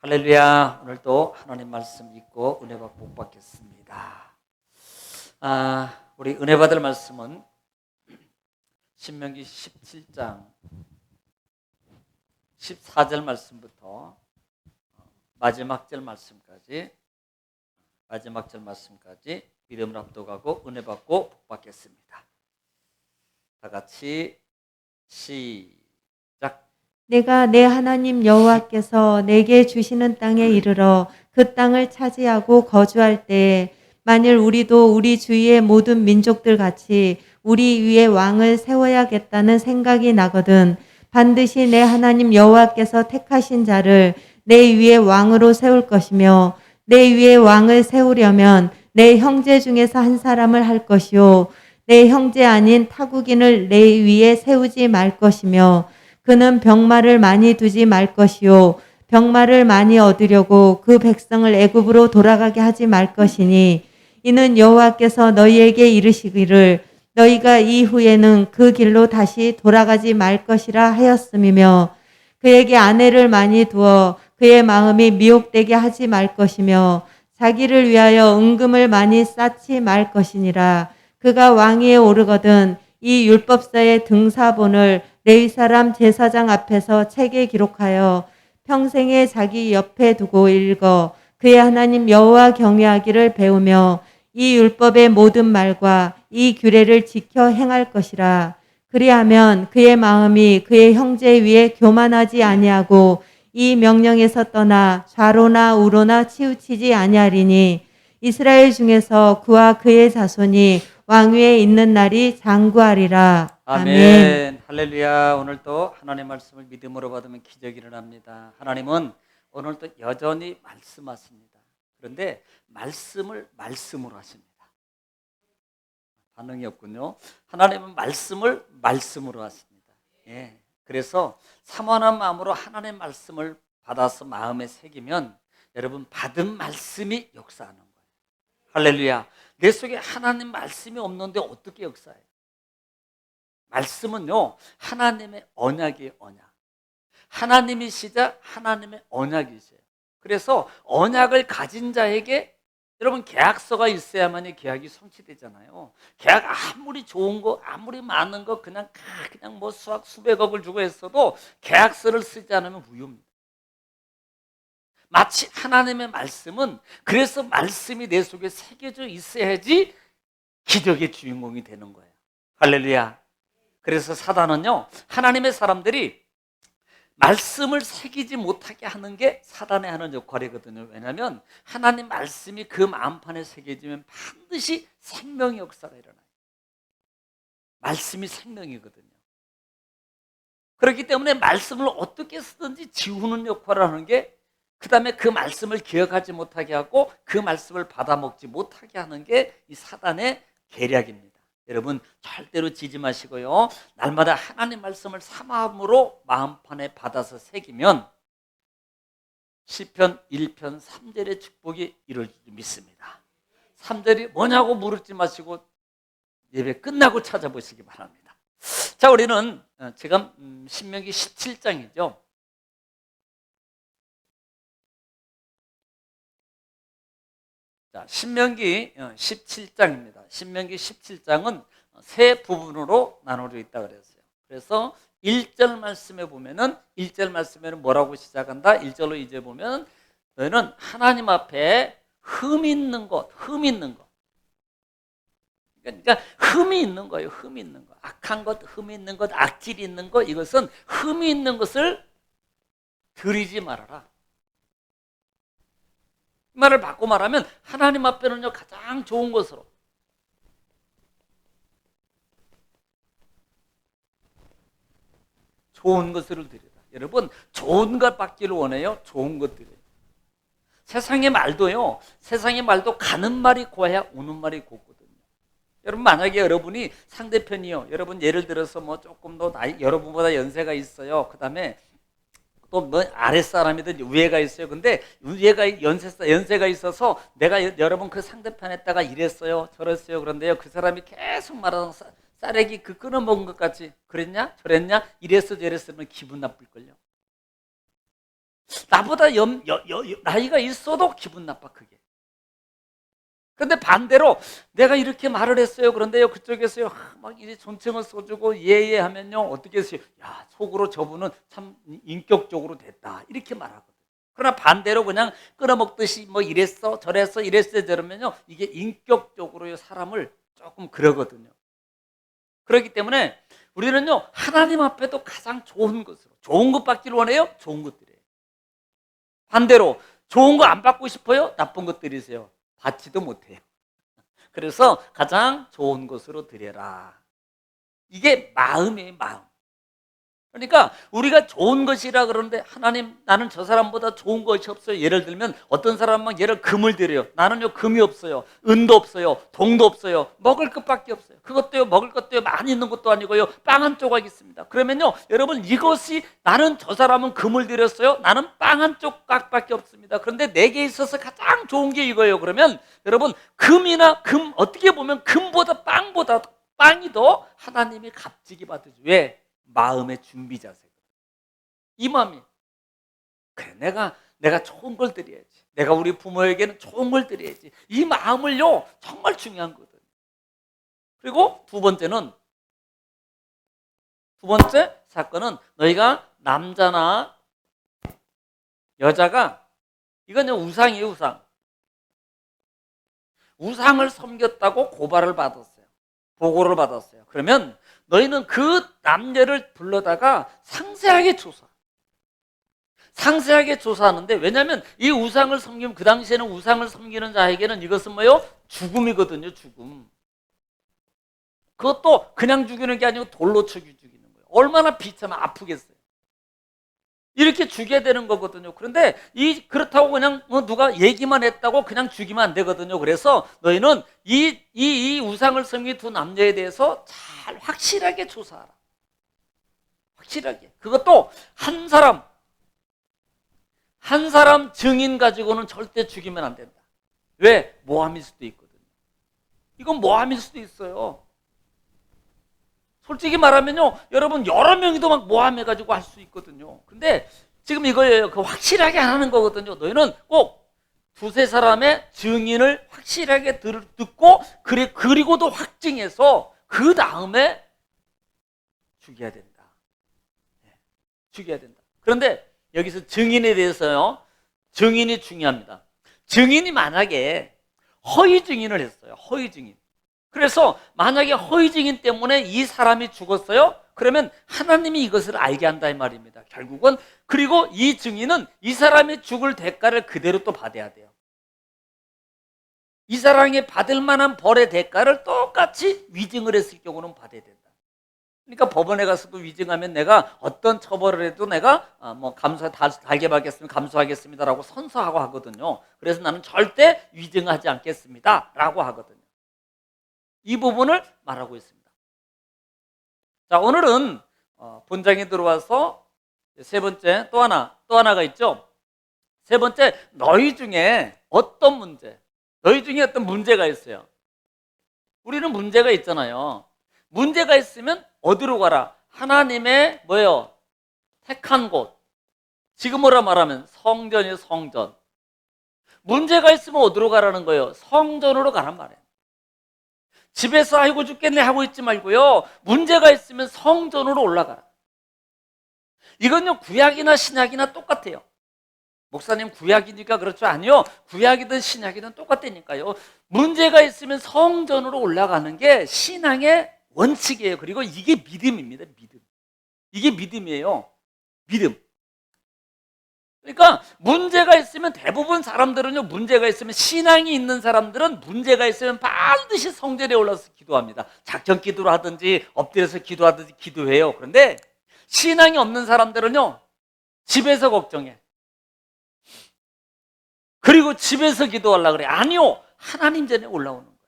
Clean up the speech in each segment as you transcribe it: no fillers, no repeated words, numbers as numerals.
할렐루야. 오늘도 하나님 말씀 읽고 은혜 받고 복 받겠습니다. 우리 은혜 받을 말씀은 신명기 17장 14절 말씀부터 마지막 절 말씀까지 믿음을 합독하고 은혜 받고 복 받겠습니다. 다 같이 시작. 내가 내 하나님 여호와께서 내게 주시는 땅에 이르러 그 땅을 차지하고 거주할 때에 만일 우리도 우리 주위의 모든 민족들 같이 우리 위에 왕을 세워야겠다는 생각이 나거든 반드시 내 하나님 여호와께서 택하신 자를 내 위에 왕으로 세울 것이며 내 위에 왕을 세우려면 내 형제 중에서 한 사람을 할 것이요 내 형제 아닌 타국인을 내 위에 세우지 말 것이며 그는 병마를 많이 두지 말 것이요 병마를 많이 얻으려고 그 백성을 애굽으로 돌아가게 하지 말 것이니 이는 여호와께서 너희에게 이르시기를 너희가 이후에는 그 길로 다시 돌아가지 말 것이라 하였음이며 그에게 아내를 많이 두어 그의 마음이 미혹되게 하지 말 것이며 자기를 위하여 은금을 많이 쌓지 말 것이니라. 그가 왕위에 오르거든 이 율법서의 등사본을 레위 사람 제사장 앞에서 책에 기록하여 평생에 자기 옆에 두고 읽어 그의 하나님 여호와 경외하기를 배우며 이 율법의 모든 말과 이 규례를 지켜 행할 것이라. 그리하면 그의 마음이 그의 형제 위에 교만하지 아니하고 이 명령에서 떠나 좌로나 우로나 치우치지 아니하리니 이스라엘 중에서 그와 그의 자손이 왕위에 있는 날이 장구하리라. 아멘. 할렐루야. 오늘도 하나님 말씀을 믿음으로 받으면 기적이 일어납니다. 하나님은 오늘도 여전히 말씀하십니다. 그런데 말씀을 말씀으로 하십니다. 반응이 없군요. 하나님은 말씀을 말씀으로 하십니다. 예. 그래서 사모하는 마음으로 하나님의 말씀을 받아서 마음에 새기면 여러분 받은 말씀이 역사하는 거예요. 할렐루야. 내 속에 하나님 말씀이 없는데 어떻게 역사해요? 말씀은요, 하나님의 언약이에요, 언약. 하나님이시자 하나님의 언약이세요. 그래서 언약을 가진 자에게 여러분 계약서가 있어야만이 계약이 성취되잖아요. 계약 아무리 좋은 거, 아무리 많은 거 그냥 뭐 수백억을 주고 했어도 계약서를 쓰지 않으면 무효입니다. 마치 하나님의 말씀은 그래서 말씀이 내 속에 새겨져 있어야지 기적의 주인공이 되는 거예요. 할렐루야. 그래서 사단은요, 하나님의 사람들이 말씀을 새기지 못하게 하는 게 사단의 하는 역할이거든요. 왜냐하면 하나님 말씀이 그 마음판에 새겨지면 반드시 생명의 역사가 일어나요. 말씀이 생명이거든요. 그렇기 때문에 말씀을 어떻게 쓰든지 지우는 역할을 하는 게, 그 다음에 그 말씀을 기억하지 못하게 하고 그 말씀을 받아먹지 못하게 하는 게 이 사단의 계략입니다. 여러분 절대로 지지 마시고요, 날마다 하나님 말씀을 사마음으로 마음판에 받아서 새기면 시편 1편 3절의 축복이 이루어질 줄 믿습니다. 3절이 뭐냐고 물지 마시고 예배 끝나고 찾아보시기 바랍니다. 자, 우리는 지금 신명기 17장이죠. 자, 신명기 17장입니다. 신명기 17장은 세 부분으로 나누어 있다 그랬어요. 그래서 1절 말씀에 보면은 1절 말씀에는 뭐라고 시작한다? 1절로 이제 보면 너희는 하나님 앞에 흠 있는 것. 그러니까 흠이 있는 거예요. 흠이 있는 거. 악한 것, 흠이 있는 것, 악질이 있는 것, 이것은 흠이 있는 것을 드리지 말아라. 이 말을 바꿔 말하면 하나님 앞에는요, 가장 좋은 것으로, 좋은 것을 드리라. 여러분 좋은 것 받기를 원해요? 좋은 것 드려요. 세상의 말도 가는 말이 고와야 오는 말이 곱거든요. 여러분 만약에 여러분이 상대편이요, 여러분 예를 들어서 뭐 조금 더 여러분보다 연세가 있어요. 그 다음에 또 뭐 아랫사람이든 위에가 있어요. 근데 위에가 연세가 있어서 내가 여러분 그 상대편에다가 이랬어요, 저랬어요. 그런데요, 그 사람이 계속 말하는 쌀에기 그 끊어먹은 것 같이 그랬냐 저랬냐 이랬어 저랬으면 기분 나쁠걸요. 나보다 나이가 있어도 기분 나빠, 그게. 근데 반대로 내가 이렇게 말을 했어요. 그런데요, 그쪽에서요, 막 이제 존칭을 써주고 예예 하면요, 어떻게 했어요? 야, 속으로 저분은 참 인격적으로 됐다. 이렇게 말하거든요. 그러나 반대로 그냥 끊어먹듯이 뭐 이랬어, 저랬어, 이랬어, 저러면요, 이게 인격적으로 사람을 조금 그러거든요. 그렇기 때문에 우리는요, 하나님 앞에도 가장 좋은 것으로, 좋은 것 받기를 원해요? 좋은 것들이에요. 반대로 좋은 거 안 받고 싶어요? 나쁜 것들이세요. 받지도 못해요. 그래서 가장 좋은 것으로 드려라. 이게 마음이에요, 마음. 그러니까 우리가 좋은 것이라 그러는데 하나님, 나는 저 사람보다 좋은 것이 없어요. 예를 들면 어떤 사람은 예를 금을 드려요. 나는요, 금이 없어요. 은도 없어요. 동도 없어요. 먹을 것밖에 없어요. 그것도요, 먹을 것도요, 많이 있는 것도 아니고요, 빵 한 조각 있습니다. 그러면요, 여러분, 이것이, 나는 저 사람은 금을 드렸어요. 나는 빵 한 조각밖에 없습니다. 그런데 내게 있어서 가장 좋은 게 이거예요. 그러면 여러분, 어떻게 보면 금보다 빵이 더 하나님이 값지게 받으죠. 왜? 마음의 준비 자세. 이 마음이, 그래, 내가 좋은 걸 드려야지. 내가 우리 부모에게는 좋은 걸 드려야지. 이 마음을요, 정말 중요한 거거든요. 그리고 두 번째 사건은, 너희가 남자나 여자가, 이건 우상이에요, 우상. 우상을 섬겼다고 고발을 받았어요. 보고를 받았어요. 그러면 너희는 그 남녀를 불러다가 상세하게 조사하는데, 왜냐하면 이 우상을 섬기면, 그 당시에는 우상을 섬기는 자에게는 이것은 뭐예요? 죽음이거든요, 죽음. 그것도 그냥 죽이는 게 아니고 돌로 쳐 죽이는 거예요. 얼마나 비참하면 아프겠어요. 이렇게 죽여야 되는 거거든요. 그런데 그렇다고 그냥 누가 얘기만 했다고 그냥 죽이면 안 되거든요. 그래서 너희는 이 우상을 섬긴 두 남녀에 대해서 잘 확실하게 조사하라. 확실하게. 그것도 한 사람 증인 가지고는 절대 죽이면 안 된다. 왜? 모함일 수도 있거든요. 이건 모함일 수도 있어요. 솔직히 말하면요, 여러분, 여러 명이도 막 모함해가지고 할 수 있거든요. 근데 지금 이거예요. 그 확실하게 안 하는 거거든요. 너희는 꼭 두세 사람의 증인을 확실하게 듣고, 그리고도 확증해서 그 다음에 죽여야 된다. 죽여야 된다. 그런데 여기서 증인에 대해서요, 증인이 중요합니다. 증인이 만약에 허위 증인을 했어요. 허위 증인. 그래서 만약에 허위 증인 때문에 이 사람이 죽었어요? 그러면 하나님이 이것을 알게 한다 이 말입니다. 결국은. 그리고 이 증인은 이 사람이 죽을 대가를 그대로 또 받아야 돼요. 이 사람이 받을 만한 벌의 대가를 똑같이 위증을 했을 경우는 받아야 된다. 그러니까 법원에 가서도 위증하면 내가 어떤 처벌을 해도 내가 달게 받겠습니다, 감수하겠습니다라고 선서하고 하거든요. 그래서 나는 절대 위증하지 않겠습니다라고 하거든요. 이 부분을 말하고 있습니다. 자, 오늘은 본장에 들어와서 세 번째 또 하나가 있죠. 세 번째, 너희 중에 어떤 문제가 있어요. 우리는 문제가 있잖아요. 문제가 있으면 어디로 가라? 하나님의 택한 곳. 지금으로 말하면 성전이에요, 성전. 문제가 있으면 어디로 가라는 거예요? 성전으로 가란 말이에요. 집에서 아이고 죽겠네 하고 있지 말고요, 문제가 있으면 성전으로 올라가라. 이건요, 구약이나 신약이나 똑같아요. 목사님, 구약이니까 그렇죠? 아니요, 구약이든 신약이든 똑같다니까요. 문제가 있으면 성전으로 올라가는 게 신앙의 원칙이에요. 그리고 이게 믿음입니다. 믿음. 이게 믿음이에요. 믿음. 그러니까 문제가 있으면, 대부분 사람들은요, 문제가 있으면, 신앙이 있는 사람들은 문제가 있으면 반드시 성전에 올라서 기도합니다. 작전 기도를 하든지 엎드려서 기도하든지 기도해요. 그런데 신앙이 없는 사람들은요, 집에서 걱정해. 그리고 집에서 기도하려고 그래. 아니요, 하나님 전에 올라오는 거예요.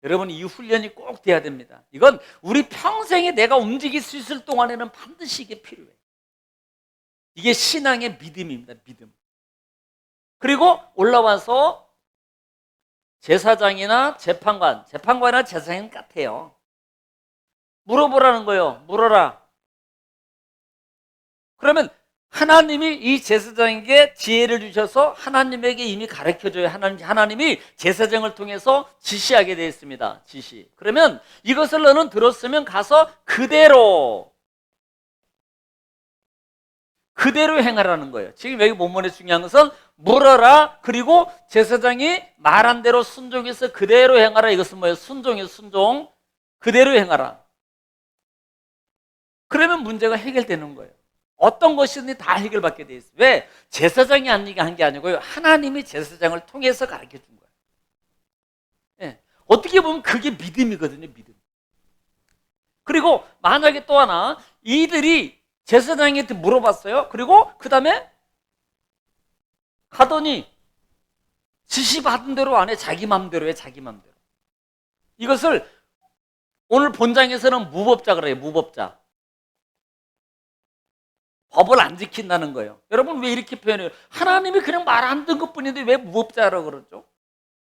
여러분, 이 훈련이 꼭 돼야 됩니다. 이건 우리 평생에 내가 움직일 수 있을 동안에는 반드시 이게 필요해요. 이게 신앙의 믿음입니다. 믿음. 그리고 올라와서 제사장이나 재판관이나 제사장은 같아요. 물어보라는 거예요. 물어라. 그러면 하나님이 이 제사장에게 지혜를 주셔서 하나님에게 이미 가르쳐줘요. 하나님이 제사장을 통해서 지시하게 되어 있습니다. 지시. 그러면 이것을 너는 들었으면 가서 그대로 행하라는 거예요. 지금 여기 본문에 중요한 것은 물어라, 그리고 제사장이 말한 대로 순종해서 그대로 행하라. 이것은 뭐예요? 순종이에요. 순종. 그대로 행하라. 그러면 문제가 해결되는 거예요. 어떤 것이든 다 해결받게 돼 있어요. 왜? 제사장이 한 게 아니고요. 하나님이 제사장을 통해서 가르쳐 준 거예요. 예. 어떻게 보면 그게 믿음이거든요. 믿음. 그리고 만약에 또 하나, 이들이 제사장한테 물어봤어요. 그리고 그 다음에 가더니 지시받은 대로 안 해. 자기 맘대로 해. 자기 맘대로. 이것을 오늘 본장에서는 무법자 그래요. 무법자. 법을 안 지킨다는 거예요. 여러분 왜 이렇게 표현해요? 하나님이 그냥 말 안 듣는 것뿐인데 왜 무법자라고 그러죠?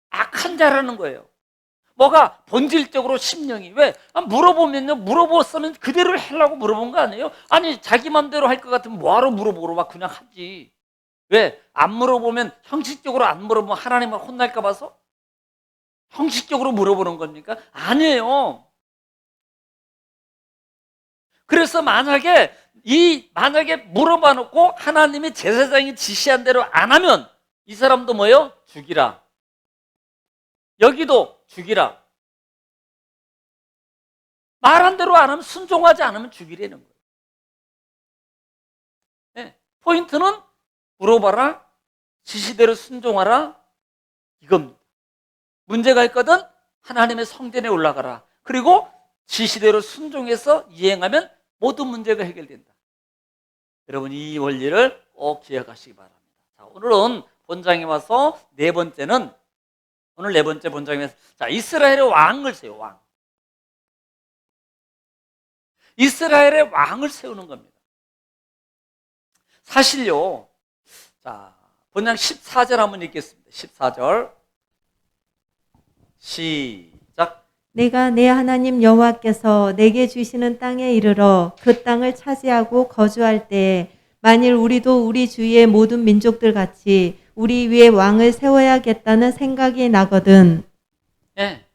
악한 자라는 거예요. 뭐가 본질적으로 심령이. 왜? 물어보면요, 물어봤으면 그대로 하려고 물어본 거 아니에요? 아니 자기 맘대로 할 것 같으면 뭐하러 물어보러 막 그냥 하지. 왜? 안 물어보면, 형식적으로 안 물어보면 하나님을 혼날까 봐서? 형식적으로 물어보는 겁니까? 아니에요. 그래서 만약에 물어봐 놓고 하나님이 제사장이 지시한 대로 안 하면 이 사람도 뭐예요? 죽이라. 여기도 죽이라. 말한 대로 안 하면, 순종하지 않으면 죽이라는 거예요. 네. 포인트는 물어봐라, 지시대로 순종하라, 이겁니다. 문제가 있거든 하나님의 성전에 올라가라. 그리고 지시대로 순종해서 이행하면 모든 문제가 해결된다. 여러분 이 원리를 꼭 기억하시기 바랍니다. 자, 오늘은 본장에 와서 오늘 네 번째 본장에서 이스라엘의 왕을 세워. 왕. 이스라엘의 왕을 세우는 겁니다. 사실요. 자, 본장 14절 한번 읽겠습니다. 14절. 시작. 내가 내 하나님 여호와께서 내게 주시는 땅에 이르러 그 땅을 차지하고 거주할 때에 만일 우리도 우리 주위의 모든 민족들 같이 우리 위에 왕을 세워야겠다는 생각이 나거든. 예.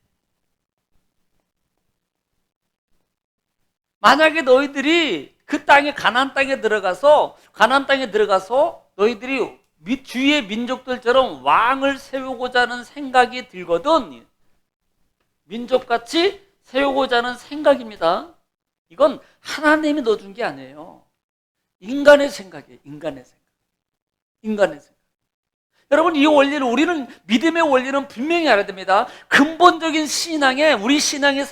만약에 너희들이 그 땅에 가나안 땅에 들어가서 너희들이 주위의 민족들처럼 왕을 세우고자 하는 생각이 들거든. 민족같이 세우고자 하는 생각입니다. 이건 하나님이 넣어준 게 아니에요. 인간의 생각이에요. 인간의 생각. 여러분 이 원리를, 우리는 믿음의 원리는 분명히 알아야 됩니다. 근본적인 우리 신앙의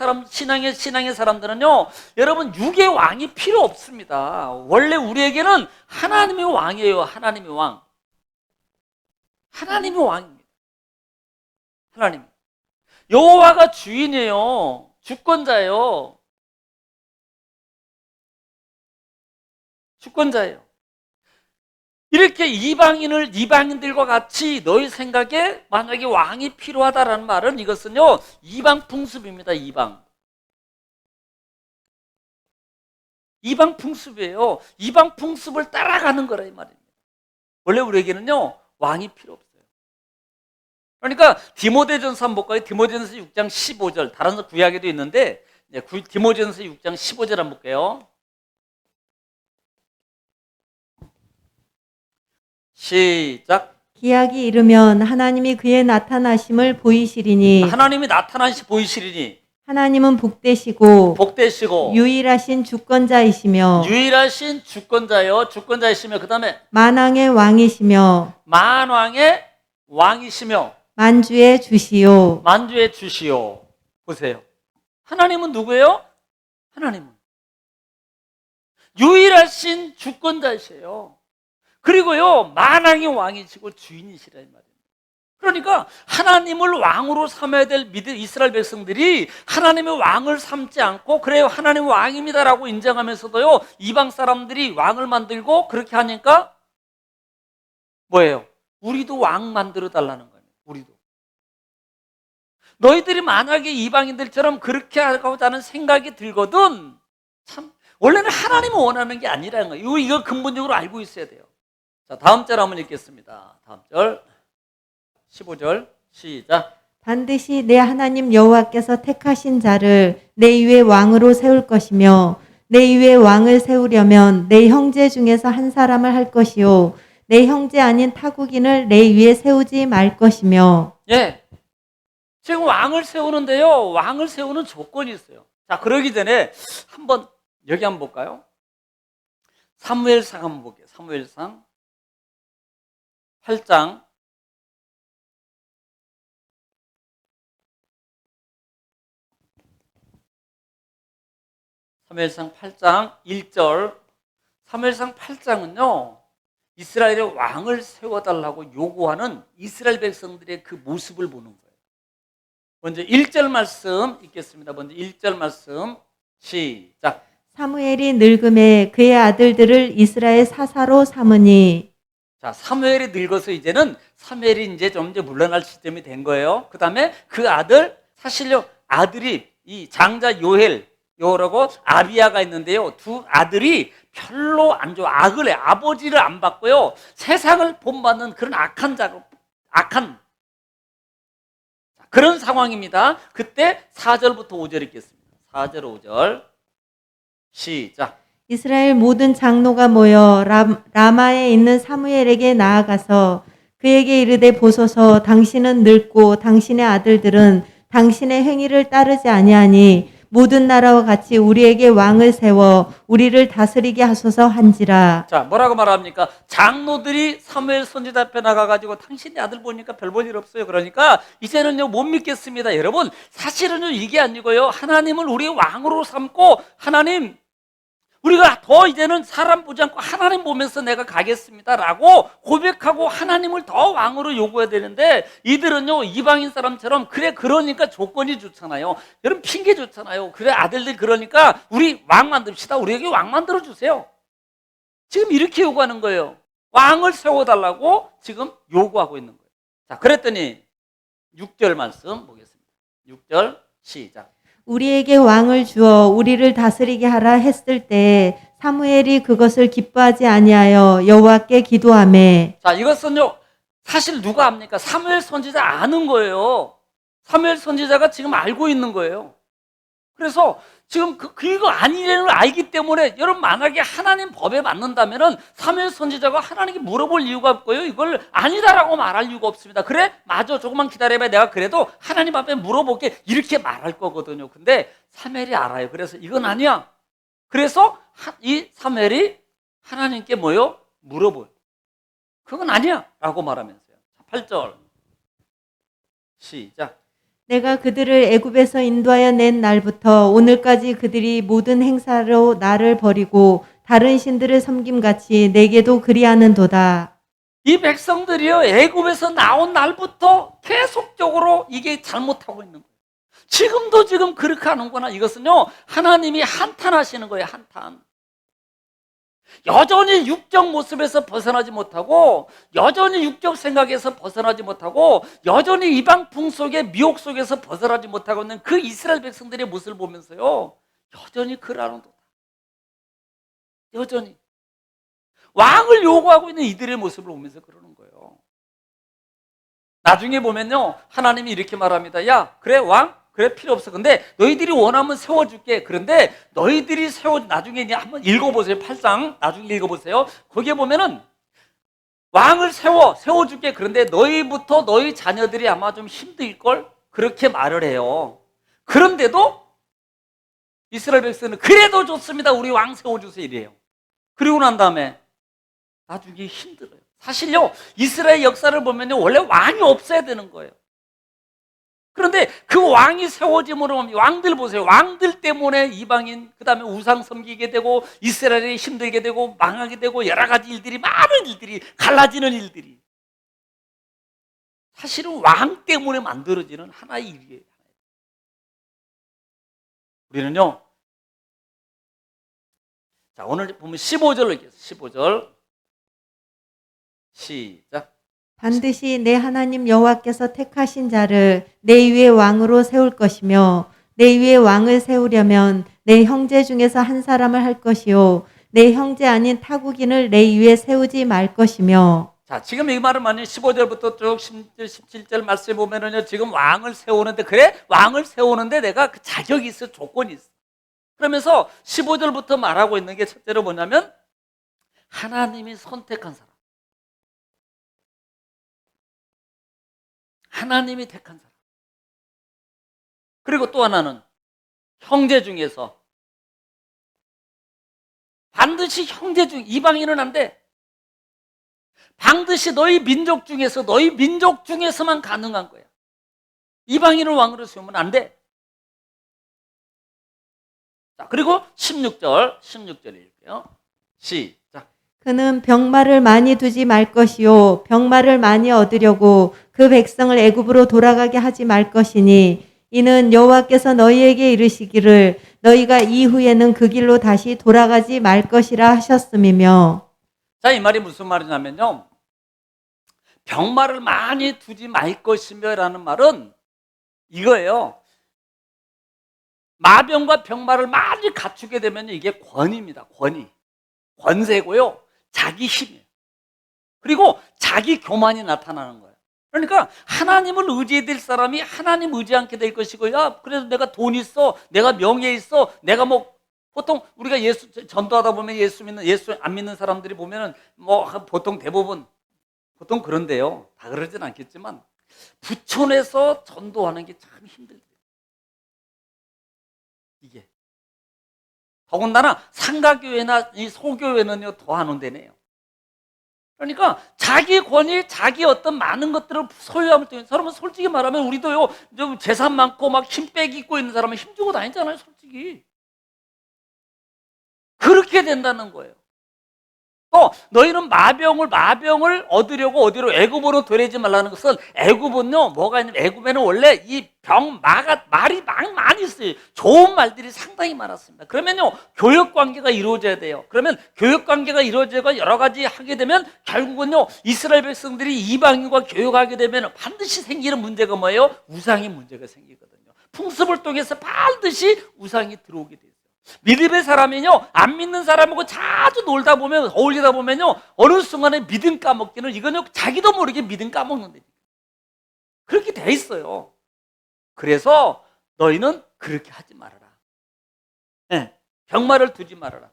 사람들은요, 여러분 육의 왕이 필요 없습니다. 원래 우리에게는 하나님의 왕이에요. 하나님의 왕. 하나님의 왕입니다. 하나님. 여호와가 주인이에요. 주권자예요. 이렇게 이방인들과 같이 너희 생각에 만약에 왕이 필요하다라는 말은, 이것은요 이방 풍습입니다. 이방 풍습이에요. 이방 풍습을 따라가는 거라 이 말입니다. 원래 우리에게는요 왕이 필요 없어요. 그러니까 디모데전서 한번 볼까요? 디모데전서 6장 15절. 다른 구약에도 있는데 디모데전서 6장 15절 한번 볼게요. 시작. 기약이 이르면 하나님이 그의 나타나심을 보이시리니 하나님이 나타나시 보이시리니 하나님은 복되시고 유일하신 주권자이시며 주권자이시며 그 다음에 만왕의 왕이시며 만주의 주시오. 보세요. 하나님은 누구예요? 하나님은 유일하신 주권자이세요. 그리고요 만왕의 왕이시고 주인이시라 이 말이에요. 그러니까 하나님을 왕으로 삼아야 될 이스라엘 백성들이 하나님의 왕을 삼지 않고, 그래요 하나님의 왕입니다라고 인정하면서도요 이방 사람들이 왕을 만들고 그렇게 하니까 뭐예요? 우리도 왕 만들어 달라는 거예요. 우리도. 너희들이 만약에 이방인들처럼 그렇게 하고자 하는 생각이 들거든, 참 원래는 하나님이 원하는 게 아니라는 거예요. 이거 근본적으로 알고 있어야 돼요. 자, 다음 절 한번 읽겠습니다. 다음 절 15절 시작. 반드시 내 하나님 여호와께서 택하신 자를 내 위에 왕으로 세울 것이며 내 위에 왕을 세우려면 내 형제 중에서 한 사람을 할 것이요 내 형제 아닌 타국인을 내 위에 세우지 말 것이며. 예. 지금 왕을 세우는데요. 왕을 세우는 조건이 있어요. 자, 그러기 전에 한번 여기 한번 볼까요? 사무엘상 한번 볼게요. 사무엘상 8장 사무엘상 8장 1절. 사무엘상 8장은요. 이스라엘의 왕을 세워달라고 요구하는 이스라엘 백성들의 그 모습을 보는 거예요. 먼저 1절 말씀 읽겠습니다. 먼저 1절 말씀 시작. 사무엘이 늙음에 그의 아들들을 이스라엘 사사로 삼으니. 자, 사무엘이 늙어서 이제는 사무엘이 이제 좀 이제 물러날 시점이 된 거예요. 그 다음에 그 아들, 사실요, 아들이 이 장자 요라고 아비야가 있는데요. 두 아들이 별로 안 좋아. 악을 해. 아버지를 안 받고요. 세상을 본받는 그런 악한 그런 상황입니다. 그때 4절부터 5절 읽겠습니다. 4절, 5절. 시작. 이스라엘 모든 장로가 모여 라마에 있는 사무엘에게 나아가서 그에게 이르되 보소서 당신은 늙고 당신의 아들들은 당신의 행위를 따르지 아니하니 모든 나라와 같이 우리에게 왕을 세워 우리를 다스리게 하소서 한지라. 자, 뭐라고 말합니까? 장로들이 사무엘 선지자 앞에 나가가지고 당신의 아들 보니까 별 볼 일 없어요. 그러니까 이제는요 못 믿겠습니다. 여러분, 사실은요 이게 아니고요. 하나님을 우리의 왕으로 삼고 하나님 우리가 더 이제는 사람 보지 않고 하나님 보면서 내가 가겠습니다라고 고백하고 하나님을 더 왕으로 요구해야 되는데 이들은요 이방인 사람처럼 그래 그러니까 조건이 좋잖아요. 여러분 핑계 좋잖아요. 그래 아들들 그러니까 우리 왕 만듭시다. 우리에게 왕 만들어 주세요. 지금 이렇게 요구하는 거예요. 왕을 세워달라고 지금 요구하고 있는 거예요. 자, 그랬더니 6절 말씀 보겠습니다. 6절 시작. 우리에게 왕을 주어 우리를 다스리게 하라 했을 때 사무엘이 그것을 기뻐하지 아니하여 여호와께 기도하매. 자, 이것은요 사실 누가 압니까? 사무엘 선지자 아는 거예요. 사무엘 선지자가 지금 알고 있는 거예요. 그래서 지금 이거 아니라는 걸 알기 때문에 여러분 만약에 하나님 법에 맞는다면은 사무엘 선지자가 하나님께 물어볼 이유가 없고요. 이걸 아니다라고 말할 이유가 없습니다. 그래? 맞아. 조금만 기다려봐. 내가 그래도 하나님 앞에 물어볼게. 이렇게 말할 거거든요. 근데 사무엘이 알아요. 그래서 이건 아니야. 그래서 이 사무엘이 하나님께 뭐요? 물어봐요. 그건 아니야. 라고 말하면서요. 8절 시작. 내가 그들을 애굽에서 인도하여 낸 날부터 오늘까지 그들이 모든 행사로 나를 버리고 다른 신들을 섬김같이 내게도 그리하는도다. 이 백성들이요 애굽에서 나온 날부터 계속적으로 이게 잘못하고 있는 거예요. 지금도 지금 그렇게 하는구나. 이것은요 하나님이 한탄하시는 거예요. 한탄. 여전히 육적 모습에서 벗어나지 못하고 여전히 육적 생각에서 벗어나지 못하고 여전히 이방 풍속의 미혹 속에서 벗어나지 못하고 있는 그 이스라엘 백성들의 모습을 보면서요 여전히 그러는도다. 여전히 왕을 요구하고 있는 이들의 모습을 보면서 그러는 거예요. 나중에 보면요 하나님이 이렇게 말합니다. 야 그래 왕? 그래 필요 없어. 근데 너희들이 원하면 세워줄게. 그런데 너희들이 나중에 이제 한번 읽어보세요. 8장 나중에 읽어보세요. 거기에 보면은 왕을 세워줄게. 그런데 너희부터 너희 자녀들이 아마 좀 힘들걸? 그렇게 말을 해요. 그런데도 이스라엘 백성은 그래도 좋습니다. 우리 왕 세워주세요. 이래요. 그리고 난 다음에 나중에 힘들어요. 사실요 이스라엘 역사를 보면요 원래 왕이 없어야 되는 거예요. 그런데 그 왕이 세워짐으로 왕들 보세요. 왕들 때문에 이방인 그 다음에 우상 섬기게 되고 이스라엘이 힘들게 되고 망하게 되고 여러 가지 일들이 많은 일들이 갈라지는 일들이 사실은 왕 때문에 만들어지는 하나의 일이에요. 우리는요 자 오늘 보면 15절로 읽겠습니다. 15절 시작. 반드시 내 하나님 여호와께서 택하신 자를 내 위에 왕으로 세울 것이며 내 위에 왕을 세우려면 내 형제 중에서 한 사람을 할 것이요 내 형제 아닌 타국인을 내 위에 세우지 말 것이며. 자, 지금 이 말은 만약 15절부터 쭉 17절 말씀에 보면은요, 지금 왕을 세우는데, 그래? 왕을 세우는데 내가 그 자격이 있어, 조건이 있어. 그러면서 15절부터 말하고 있는 게 첫째로 뭐냐면, 하나님이 선택한 사람. 하나님이 택한 사람. 그리고 또 하나는 형제 중에서 반드시 형제 중, 이방인은 안 돼. 반드시 너희 민족 중에서만 가능한 거야. 이방인을 왕으로 세우면 안 돼. 자, 그리고 16절 읽을게요. 시작. 그는 병마를 많이 두지 말 것이요 병마를 많이 얻으려고 그 백성을 애굽으로 돌아가게 하지 말 것이니 이는 여호와께서 너희에게 이르시기를 너희가 이후에는 그 길로 다시 돌아가지 말 것이라 하셨음이며. 자, 이 말이 무슨 말이냐면요, 병마를 많이 두지 말 것이며 라는 말은 이거예요. 마병과 병마를 많이 갖추게 되면 이게 권위입니다. 권세고요, 자기 힘이에요. 그리고 자기 교만이 나타나는 거예요. 그러니까 하나님을 의지해야 될 사람이 하나님 의지 않게 될 것이고, 야, 그래서 내가 돈 있어, 내가 명예 있어, 내가 뭐, 보통 우리가 예수 전도하다 보면 예수 안 믿는 사람들이 보면은 뭐 보통 대부분 보통 그런데요, 다 그러진 않겠지만 부촌에서 전도하는 게 참 힘들대요. 이게 더군다나 상가교회나 이 소교회는요 더 하는 데네요. 그러니까 자기 권위, 자기 어떤 많은 것들을 소유함을 통해, 사람은 솔직히 말하면 우리도요 좀 재산 많고 막 힘빼기 입고 있는 사람은 힘주고 다니잖아요, 솔직히. 그렇게 된다는 거예요. 또 너희는 마병을 얻으려고 어디로 애굽으로 되려지 말라는 것은, 애굽은요 뭐가 있냐면 애굽에는 원래 이 병마가 말이 많이 있어요. 좋은 말들이 상당히 많았습니다. 그러면요 교역 관계가 이루어져야 돼요. 그러면 교역 관계가 이루어지고 여러 가지 하게 되면 결국은요 이스라엘 백성들이 이방인과 교역하게 되면 반드시 생기는 문제가 뭐예요? 우상의 문제가 생기거든요. 풍습을 통해서 반드시 우상이 들어오게 돼요. 믿음의 사람이요 안 믿는 사람하고 자주 놀다 보면, 어울리다 보면요 어느 순간에 믿음 까먹기는, 이건요 자기도 모르게 믿음 까먹는 데니까 그렇게 돼 있어요. 그래서 너희는 그렇게 하지 말아라. 네, 병마를 두지 말아라.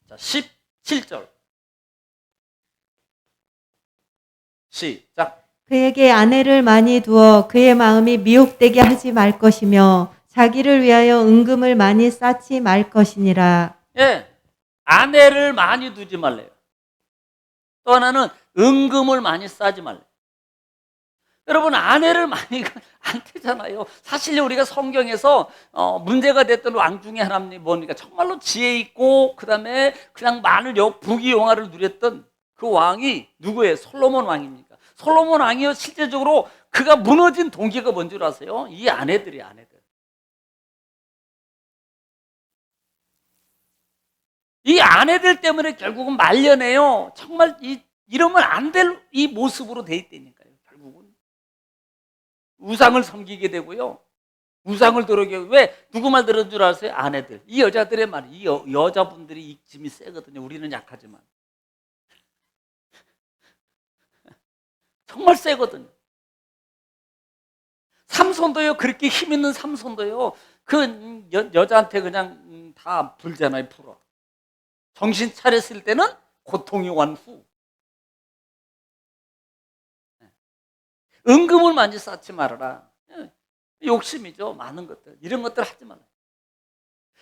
자, 17절 시작. 그에게 아내를 많이 두어 그의 마음이 미혹되게 하지 말 것이며 자기를 위하여 은금을 많이 쌓지 말 것이니라. 예, 아내를 많이 두지 말래요. 또 하나는 은금을 많이 쌓지 말래요. 여러분, 아내를 많이 안 되잖아요. 사실 우리가 성경에서 문제가 됐던 왕 중에 하나님이 뭡니까? 정말로 지혜 있고 그다음에 그냥 많은 부귀영화를 누렸던 그 왕이 누구예요? 솔로몬 왕입니까? 솔로몬 왕이요 실제적으로 그가 무너진 동기가 뭔 줄 아세요? 이 아내들이 아내들. 이 아내들 때문에 결국은 말년에요. 정말 이러면 안 될 이 모습으로 돼 있다니까요. 결국은 우상을 섬기게 되고요. 우상을 들어오게. 왜? 누구 말 들은 줄 아세요? 아내들. 이 여자들의 말. 이 여자분들이 이 짐이 세거든요. 우리는 약하지만 정말 세거든요. 삼손도요. 그렇게 힘 있는 삼손도요. 그 여자한테 그냥 다 불잖아요. 풀어. 정신 차렸을 때는 고통이 완 후. 은금을 많이 쌓지 말아라. 욕심이죠. 많은 것들. 이런 것들 하지 말아요.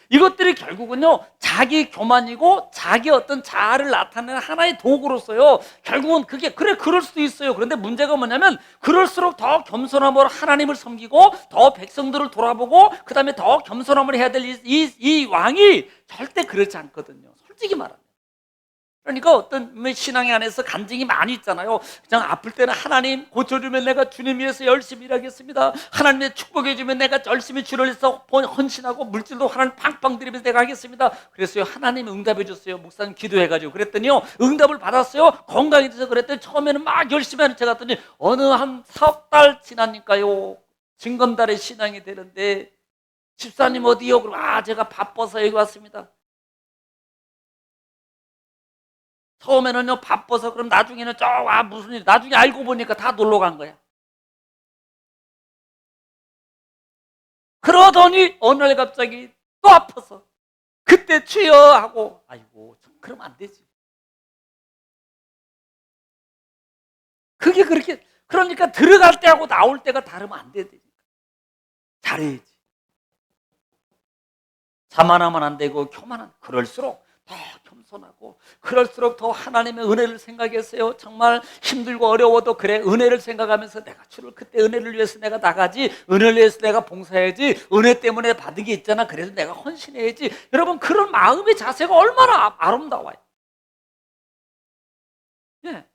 이것들이 결국은요 자기 교만이고 자기 어떤 자아를 나타내는 하나의 도구로서요 결국은 그게 그럴 수도 있어요. 그런데 문제가 뭐냐면 그럴수록 더 겸손함으로 하나님을 섬기고 더 백성들을 돌아보고 그 다음에 더 겸손함을 해야 될 이 왕이 절대 그렇지 않거든요. 솔직히 말하면. 그러니까 어떤 신앙의 안에서 간증이 많이 있잖아요. 그냥 아플 때는 하나님 고쳐주면 내가 주님 위해서 열심히 일하겠습니다. 하나님의 축복해주면 내가 열심히 주를 위해서 헌신하고 물질도 하나님 팡팡 드리면서 내가 하겠습니다. 그랬어요. 하나님이 응답해 줬어요. 목사님 기도해가지고 그랬더니요 응답을 받았어요. 건강해져서 그랬더니 처음에는 막 열심히 하는 체 같더니 어느 한 4달 지나니까요 징검다리 신앙이 되는데 집사님 어디요? 그럼 제가 바빠서 여기 왔습니다. 처음에는요 바빠서 그럼 나중에는 무슨 일 나중에 알고 보니까 다 놀러 간 거야. 그러더니 어느 날 갑자기 또 아파서 그때 주여 하고 아이고 참 그러면 안 되지. 그게 그렇게 그러니까 들어갈 때하고 나올 때가 다르면 안 되니까 잘해야지. 자만하면 안 되고 교만한 그럴수록 더 겸손하고 그럴수록 더 하나님의 은혜를 생각했어요. 정말 힘들고 어려워도 그래 은혜를 생각하면서 내가 주를 그때 은혜를 위해서 내가 나가지 은혜를 위해서 내가 봉사해야지 은혜 때문에 받은 게 있잖아 그래서 내가 헌신해야지. 여러분 그런 마음의 자세가 얼마나 아름다워요. 예.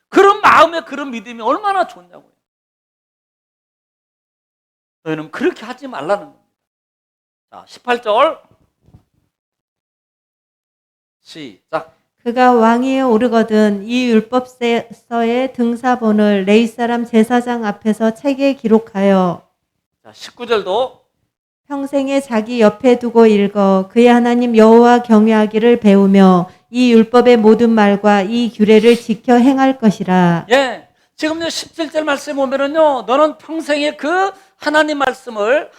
그런 마음에 그런 믿음이 얼마나 좋냐고요. 너희는 그렇게 하지 말라는 겁니다. 자, 18절 시작. 그가 왕위에 오르거든 이 율법서의 등사본을 레위 사람 제사장 앞에서 책에 기록하여 자, 19절도 평생에 자기 옆에 두고 읽어 그의 하나님 여호와 경외하기를 배우며 이 율법의 모든 말과 이 규례를 지켜 행할 것이라. 예. 지금요 17절 말씀에 보면은요 너는 평생에 그 하나님 말씀을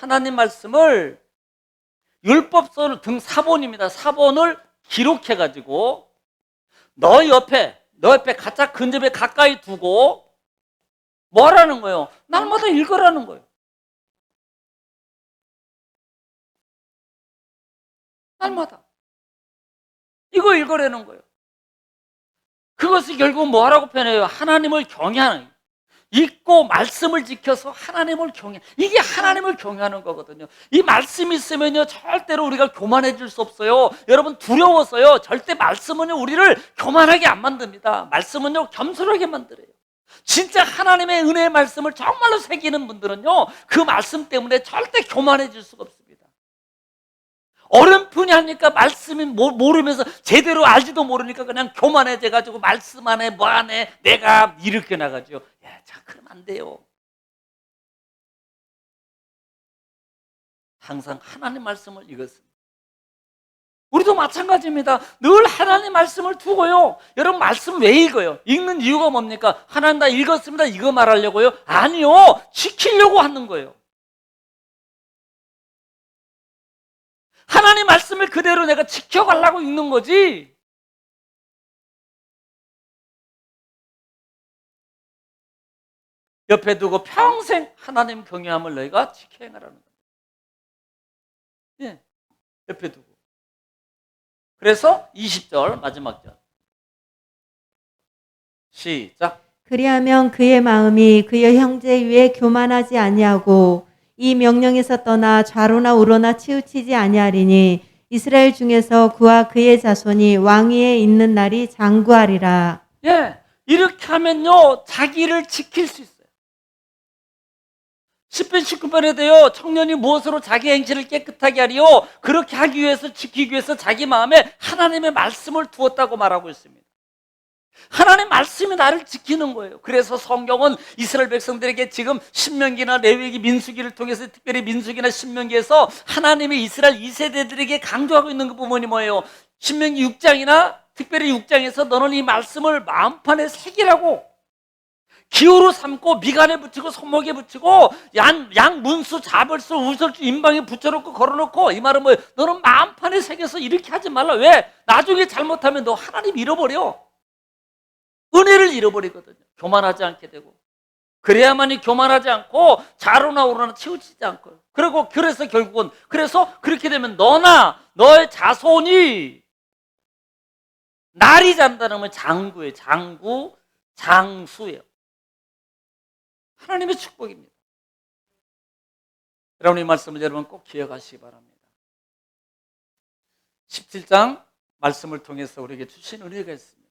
율법서 등 사본입니다. 사본을 기록해 가지고 너 옆에 가장 근접에 가까이 두고 뭐라는 거예요? 날마다 읽으라는 거예요. 날마다 이거 읽으라는 거예요. 그것이 결국 뭐라고 표현해요? 하나님을 경외하는, 읽고 말씀을 지켜서 하나님을 경외. 이게 하나님을 경외하는 거거든요. 이 말씀이 있으면요 절대로 우리가 교만해질 수 없어요. 여러분 두려워서요 절대 말씀은요 우리를 교만하게 안 만듭니다. 말씀은요 겸손하게 만들어요. 진짜 하나님의 은혜의 말씀을 정말로 새기는 분들은요 그 말씀 때문에 절대 교만해질 수가 없습니다. 어른분이 하니까 말씀이 모르면서 제대로 알지도 모르니까 그냥 교만해져가지고 말씀 안 해, 뭐 안 해, 내가 이렇게 나가죠. 야, 자, 그러면 안 돼요. 항상 하나님 말씀을 읽었습니다. 우리도 마찬가지입니다. 늘 하나님 말씀을 두고요. 여러분 말씀 왜 읽어요? 읽는 이유가 뭡니까? 하나님 다 읽었습니다. 이거 말하려고요? 아니요. 지키려고 하는 거예요. 하나님 말씀을 그대로 내가 지켜가려고 읽는 거지. 옆에 두고 평생 하나님 경외함을 너희가 지켜 행하라는 거예요. 예, 옆에 두고. 그래서 20절 마지막 절 시작. 그리하면 그의 마음이 그의 형제 위에 교만하지 아니하고 이 명령에서 떠나 좌로나 우로나 치우치지 아니하리니 이스라엘 중에서 그와 그의 자손이 왕위에 있는 날이 장구하리라. 예, 이렇게 하면요 자기를 지킬 수 있어요. 10편 19편에 대요 청년이 무엇으로 자기 행실을 깨끗하게 하리요? 그렇게 하기 위해서 지키기 위해서 자기 마음에 하나님의 말씀을 두었다고 말하고 있습니다. 하나님 말씀이 나를 지키는 거예요. 그래서 성경은 이스라엘 백성들에게 지금 신명기나 레위기, 민수기를 통해서 특별히 민수기나 신명기에서 하나님이 이스라엘 2세대들에게 강조하고 있는 그 부분이 뭐예요? 신명기 6장이나 특별히 6장에서 너는 이 말씀을 마음판에 새기라고 기호로 삼고 미간에 붙이고 손목에 붙이고 양 문수, 자벌수, 우설주, 임방에 붙여놓고 걸어놓고 이 말은 뭐예요? 너는 마음판에 새겨서 이렇게 하지 말라. 왜? 나중에 잘못하면 너 하나님 잃어버려. 은혜를 잃어버리거든요. 교만하지 않게 되고. 그래야만이 교만하지 않고 좌로나 우로나 치우치지 않고. 그래서 결국은 그렇게 되면 너나 너의 자손이 날이 잔다는 건 장구예요. 장수예요. 하나님의 축복입니다. 여러분 이 말씀을 여러분 꼭 기억하시기 바랍니다. 17장 말씀을 통해서 우리에게 주신 은혜가 있습니다.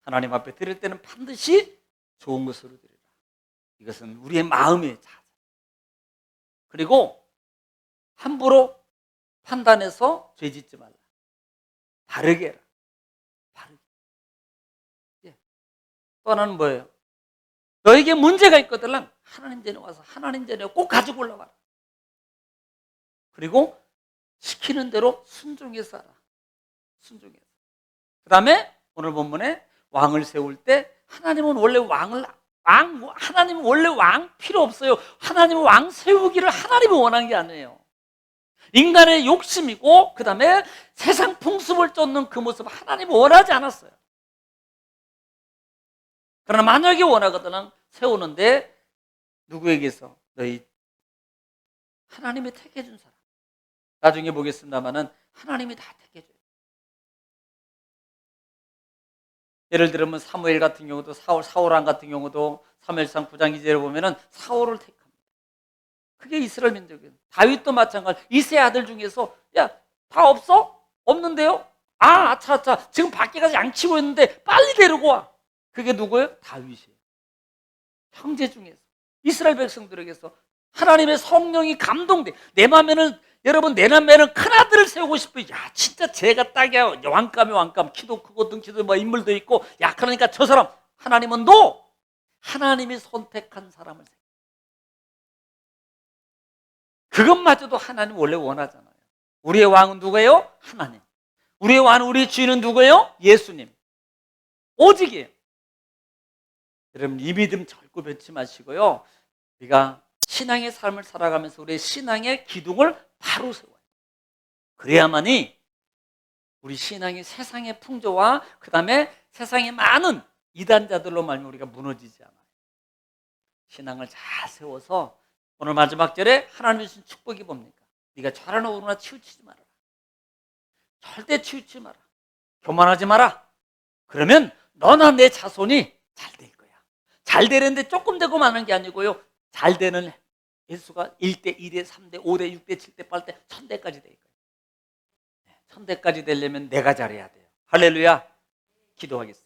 하나님 앞에 드릴 때는 반드시 좋은 것으로 드리라. 이것은 우리의 마음의 자세. 그리고 함부로 판단해서 죄 짓지 말라. 바르게 해라. 바르게. 예. 또 하나는 뭐예요? 너에게 문제가 있거든 하나님 전에 와서 하나님 전에 꼭 가지고 올라와라. 그리고 시키는 대로 순종해서 하라. 순종해서. 그 다음에 오늘 본문에 왕을 세울 때 하나님은 원래 하나님은 원래 왕 필요 없어요. 하나님은 왕 세우기를 하나님이 원한 게 아니에요. 인간의 욕심이고 그 다음에 세상 풍습을 쫓는 그 모습 하나님은 원하지 않았어요. 그러나 만약에 원하거든 세우는데 누구에게서? 너희 하나님이 택해 준 사람. 나중에 보겠습니다만은 하나님이 다 택해 줘요. 예를 들면 사무엘 같은 경우도 사울왕 같은 경우도 사무엘상 9장 2절에 보면은 사울을 택합니다. 그게 이스라엘 민족이에요. 다윗도 마찬가지. 이세 아들 중에서 야, 다 없어? 없는데요? 아차. 지금 밖에 가서 양치고 있는데 빨리 데리고 와. 그게 누구예요? 다윗이에요. 형제 중에서 이스라엘 백성들에게서 하나님의 성령이 감동돼. 내 맘에는 여러분 내 남매는 큰아들을 세우고 싶어요. 야 진짜 쟤가 딱이야. 왕감이 왕감. 키도 크고 등치도 뭐 인물도 있고 야 그러니까 저 사람 하나님은 하나님이 선택한 사람을 세워. 그것마저도 하나님 원래 원하잖아요. 우리의 왕은 누구예요? 하나님. 우리의 왕은 우리 주인은 누구예요? 예수님. 오직이에요. 여러분 이 믿음 절대 변치 마시고요. 우리가 신앙의 삶을 살아가면서 우리의 신앙의 기둥을 바로 세워요. 그래야만이 우리 신앙이 세상의 풍조와 그 다음에 세상의 많은 이단자들로 말미암아 우리가 무너지지 않아요. 신앙을 잘 세워서 오늘 마지막 절에 하나님이 주신 축복이 뭡니까? 네가 잘하나 오르나 치우치지 마라. 절대 치우치지 마라. 교만하지 마라. 그러면 너나 내 자손이 잘 될 거야. 잘 되는데 조금 되고 마는 게 아니고요. 잘 되는 예수가 1대, 2대, 3대, 5대, 6대, 7대, 8대, 1000대까지 될 거예요. 1000대까지 되려면 내가 잘해야 돼요. 할렐루야. 기도하겠습니다.